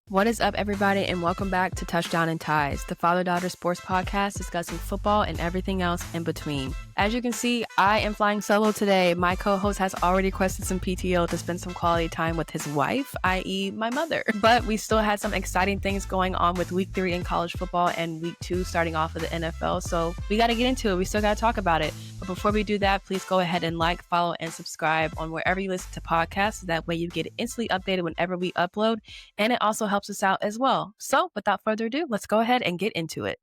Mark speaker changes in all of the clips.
Speaker 1: What is up, everybody, and welcome back to Touchdown and Ties, the father-daughter sports podcast discussing football and everything else in between. As you can see, I am flying solo today. My co-host has already requested some PTO to spend some quality time with his wife, i.e. my mother. But we still had some exciting things going on with Week 3 in college football and Week 2 starting off with the NFL, so we got to get into it. We still got to talk about it. But before we do that, please go ahead and like, follow, and subscribe on wherever you listen to podcasts. That way you get instantly updated whenever we upload, and it also helps us out as well. So without further ado, let's go ahead and get into it.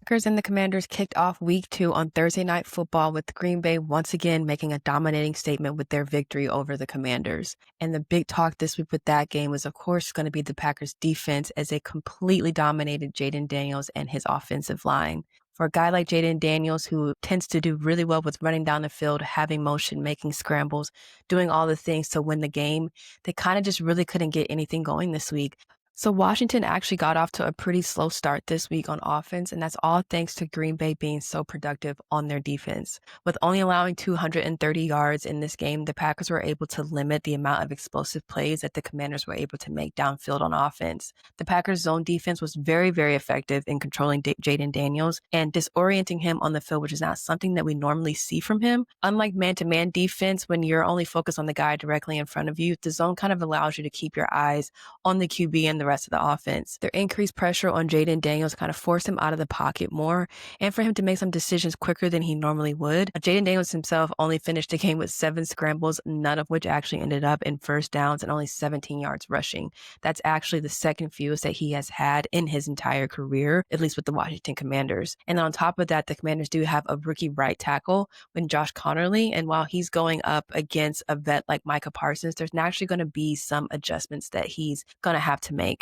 Speaker 1: Packers and the Commanders kicked off Week 2 on Thursday Night Football with Green Bay once again making a dominating statement with their victory over the Commanders. And the big talk this week with that game was, of course, going to be the Packers' defense as they completely dominated Jayden Daniels and his offensive line. For a guy like Jayden Daniels, who tends to do really well with running down the field, having motion, making scrambles, doing all the things to win the game, they kind of just really couldn't get anything going this week. So Washington actually got off to a pretty slow start this week on offense, and that's all thanks to Green Bay being so productive on their defense. With only allowing 230 yards in this game, the Packers were able to limit the amount of explosive plays that the Commanders were able to make downfield on offense. The Packers' zone defense was very, very effective in controlling Jayden Daniels and disorienting him on the field, which is not something that we normally see from him. Unlike man-to-man defense, when you're only focused on the guy directly in front of you, the zone kind of allows you to keep your eyes on the QB and the rest of the offense. Their increased pressure on Jayden Daniels kind of forced him out of the pocket more and for him to make some decisions quicker than he normally would. Jayden Daniels himself only finished the game with 7 scrambles, none of which actually ended up in first downs, and only 17 yards rushing. That's actually the second fewest that he has had in his entire career, at least with the Washington Commanders. And on top of that, the Commanders do have a rookie right tackle in Josh Connerly, and while he's going up against a vet like Micah Parsons, there's naturally going to be some adjustments that he's going to have to make.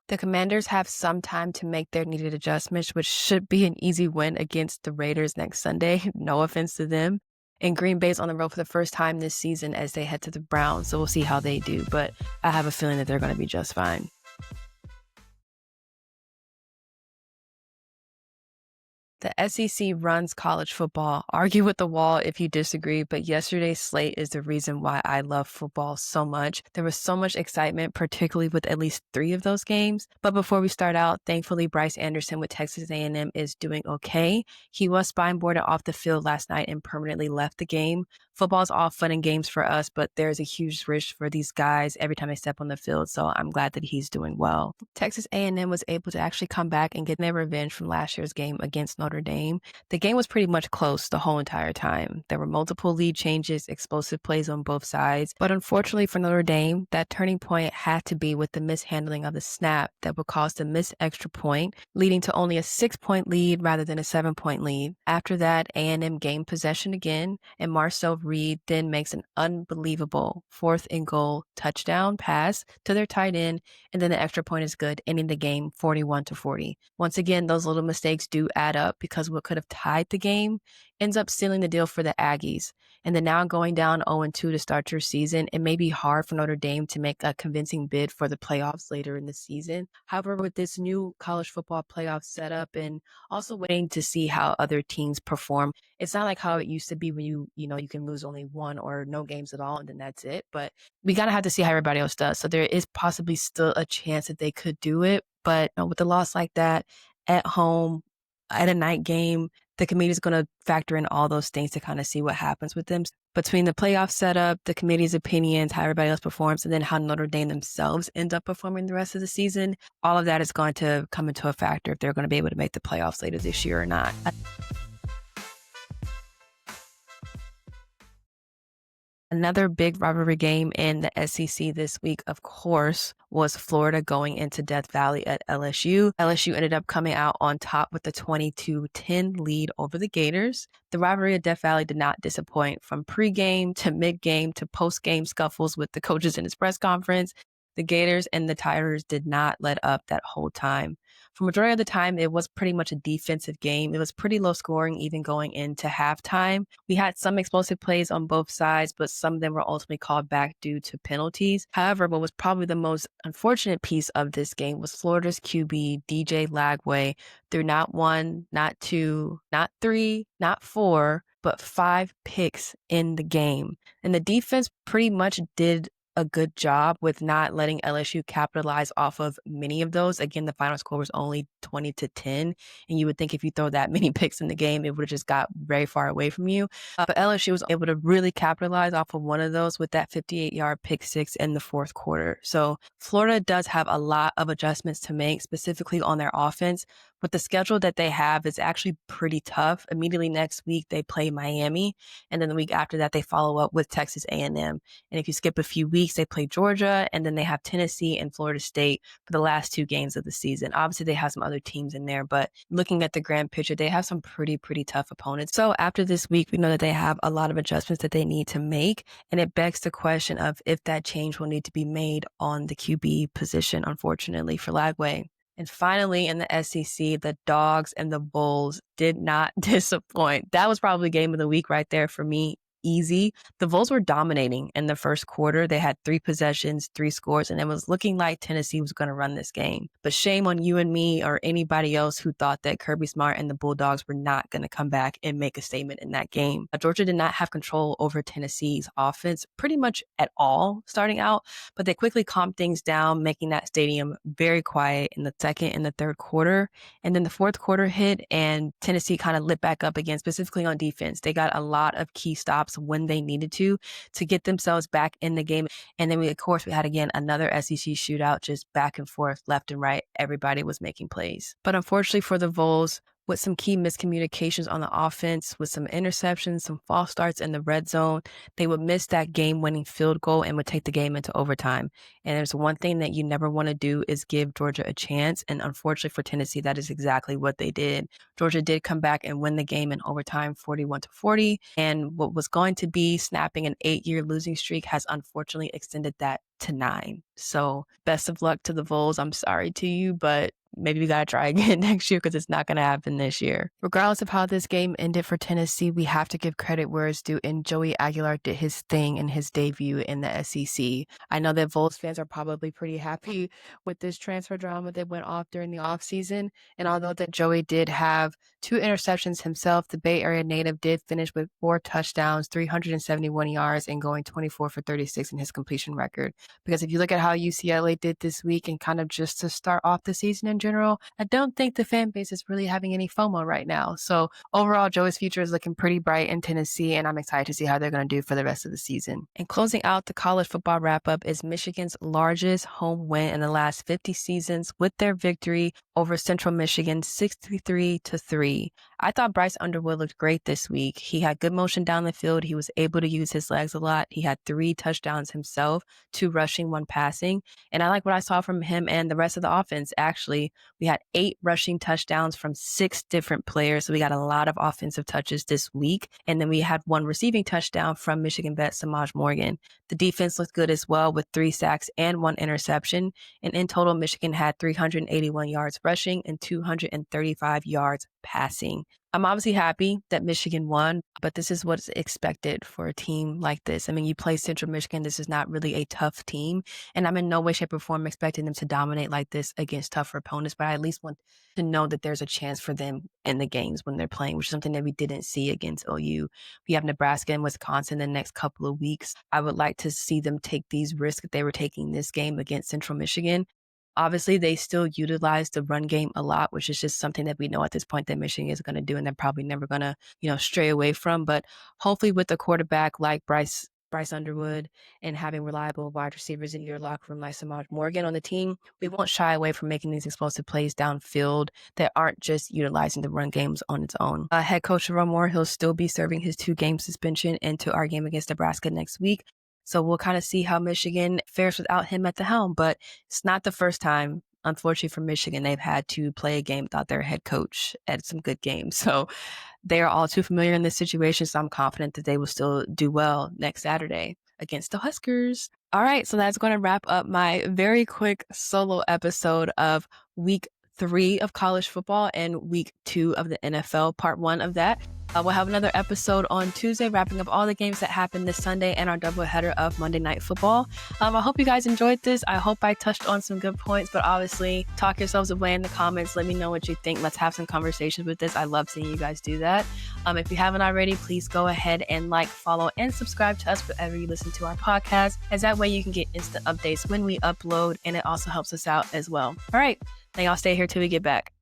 Speaker 1: The Commanders have some time to make their needed adjustments, which should be an easy win against the Raiders next Sunday. No offense to them. And Green Bay's on the road for the first time this season as they head to the Browns, so we'll see how they do. But I have a feeling that they're going to be just fine. The SEC runs college football. Argue with the wall if you disagree, but yesterday's slate is the reason why I love football so much. There was so much excitement, particularly with at least 3 of those games. But before we start out, thankfully, Bryce Anderson with Texas A&M is doing okay. He was spine boarded off the field last night and permanently left the game. Football's all fun and games for us, but there's a huge risk for these guys every time they step on the field, so I'm glad that he's doing well. Texas A&M was able to actually come back and get their revenge from last year's game against Notre Dame. The game was pretty much close the whole entire time. There were multiple lead changes, explosive plays on both sides, but unfortunately for Notre Dame, that turning point had to be with the mishandling of the snap that would cause the missed extra point, leading to only a 6-point lead rather than a 7-point lead. After that, A&M gained possession again, and Marcel Reed then makes an unbelievable 4th and goal touchdown pass to their tight end, and then the extra point is good, ending the game 41-40. Once again, those little mistakes do add up because what could have tied the game ends up sealing the deal for the Aggies. And then now going down 0-2 to start your season, it may be hard for Notre Dame to make a convincing bid for the playoffs later in the season. However, with this new college football playoff setup and also waiting to see how other teams perform, it's not like how it used to be when you can lose only 1 or no games at all and then that's it. But we gotta have to see how everybody else does. So there is possibly still a chance that they could do it. But with a loss like that at home, at a night game, the committee is going to factor in all those things to kind of see what happens with them. Between the playoff setup, the committee's opinions, how everybody else performs, and then how Notre Dame themselves end up performing the rest of the season, all of that is going to come into a factor if they're going to be able to make the playoffs later this year or not. Another big rivalry game in the SEC this week, of course, was Florida going into Death Valley at LSU. LSU ended up coming out on top with a 22-10 lead over the Gators. The rivalry at Death Valley did not disappoint. From pregame to mid-game to post-game scuffles with the coaches in his press conference, the Gators and the Tigers did not let up that whole time. For majority of the time, it was pretty much a defensive game. It was pretty low scoring even going into halftime. We had some explosive plays on both sides, but some of them were ultimately called back due to penalties. However, what was probably the most unfortunate piece of this game was Florida's QB, DJ Lagway, threw not 1, not 2, not 3, not 4, but 5 picks in the game. And the defense pretty much did a good job with not letting LSU capitalize off of many of those. Again, the final score was only 20-10. And you would think if you throw that many picks in the game, it would have just got very far away from you. But LSU was able to really capitalize off of one of those with that 58-yard pick six in the fourth quarter. So Florida does have a lot of adjustments to make, specifically on their offense. But the schedule that they have is actually pretty tough. Immediately next week, they play Miami. And then the week after that, they follow up with Texas A&M. And if you skip a few weeks, they play Georgia, and then they have Tennessee and Florida State for the last 2 games of the season. Obviously, they have some other teams in there, but looking at the grand picture, they have some pretty tough opponents. So after this week, we know that they have a lot of adjustments that they need to make. And it begs the question of if that change will need to be made on the QB position, unfortunately, for Lagway. And finally, in the SEC, the Dawgs and the Bulls did not disappoint. That was probably game of the week right there for me. Easy. The Bulls were dominating in the first quarter. They had 3 possessions, 3 scores, and it was looking like Tennessee was going to run this game. But shame on you and me or anybody else who thought that Kirby Smart and the Bulldogs were not going to come back and make a statement in that game. Georgia did not have control over Tennessee's offense pretty much at all starting out, but they quickly calmed things down, making that stadium very quiet in the second and the third quarter. And then the fourth quarter hit and Tennessee kind of lit back up again, specifically on defense. They got a lot of key stops when they needed to get themselves back in the game. And then we had again another SEC shootout, just back and forth, left and right. Everybody was making plays. But unfortunately for the Vols, with some key miscommunications on the offense, with some interceptions, some false starts in the red zone, they would miss that game-winning field goal and would take the game into overtime. And there's one thing that you never want to do is give Georgia a chance. And unfortunately for Tennessee, that is exactly what they did. Georgia did come back and win the game in overtime, 41-40. And what was going to be snapping an 8-year losing streak has unfortunately extended that to 9. So best of luck to the Vols. I'm sorry to you, but maybe we got to try again next year because it's not going to happen this year. Regardless of how this game ended for Tennessee, we have to give credit where it's due, and Joey Aguilar did his thing in his debut in the SEC. I know that Vols fans are probably pretty happy with this transfer drama that went off during the offseason, and although that Joey did have 2 interceptions himself, the Bay Area native did finish with 4 touchdowns, 371 yards, and going 24 for 36 in his completion record. Because if you look at how UCLA did this week and kind of just to start off the season in general, I don't think the fan base is really having any FOMO right now. So overall, Joey's future is looking pretty bright in Tennessee, and I'm excited to see how they're going to do for the rest of the season. And closing out the college football wrap-up is Michigan's largest home win in the last 50 seasons with their victory over Central Michigan, 63-3. I thought Bryce Underwood looked great this week. He had good motion down the field. He was able to use his legs a lot. He had 3 touchdowns himself, 2 rushing, 1 passing. And I like what I saw from him and the rest of the offense. Actually, we had 8 rushing touchdowns from 6 different players. So we got a lot of offensive touches this week. And then we had 1 receiving touchdown from Michigan vet Samaj Morgan. The defense looked good as well with 3 sacks and 1 interception. And in total, Michigan had 381 yards rushing and 235 yards passing. I'm obviously happy that Michigan won, but this is what's expected for a team like this. I mean, you play Central Michigan. This is not really a tough team, and I'm in no way, shape, or form expecting them to dominate like this against tougher opponents, but I at least want to know that there's a chance for them in the games when they're playing, which is something that we didn't see against OU. We have Nebraska and Wisconsin the next couple of weeks. I would like to see them take these risks that they were taking this game against Central Michigan. Obviously, they still utilize the run game a lot, which is just something that we know at this point that Michigan is going to do, and they're probably never going to, stray away from. But hopefully with a quarterback like Bryce Underwood and having reliable wide receivers in your locker room like Samaj Morgan on the team, we won't shy away from making these explosive plays downfield that aren't just utilizing the run games on its own. Head coach Jerome Moore, he'll still be serving his 2-game suspension into our game against Nebraska next week. So we'll kind of see how Michigan fares without him at the helm. But it's not the first time, unfortunately for Michigan, they've had to play a game without their head coach at some good games. So they are all too familiar in this situation. So I'm confident that they will still do well next Saturday against the Huskers. All right. So that's going to wrap up my very quick solo episode of week 3 of college football and week 2 of the NFL, part 1 of that. We'll have another episode on Tuesday, wrapping up all the games that happened this Sunday and our doubleheader of Monday Night Football. I hope you guys enjoyed this. I hope I touched on some good points, but obviously talk yourselves away in the comments. Let me know what you think. Let's have some conversations with this. I love seeing you guys do that. If you haven't already, please go ahead and like, follow, and subscribe to us wherever you listen to our podcast, as that way you can get instant updates when we upload, and it also helps us out as well. All right, now y'all stay here till we get back.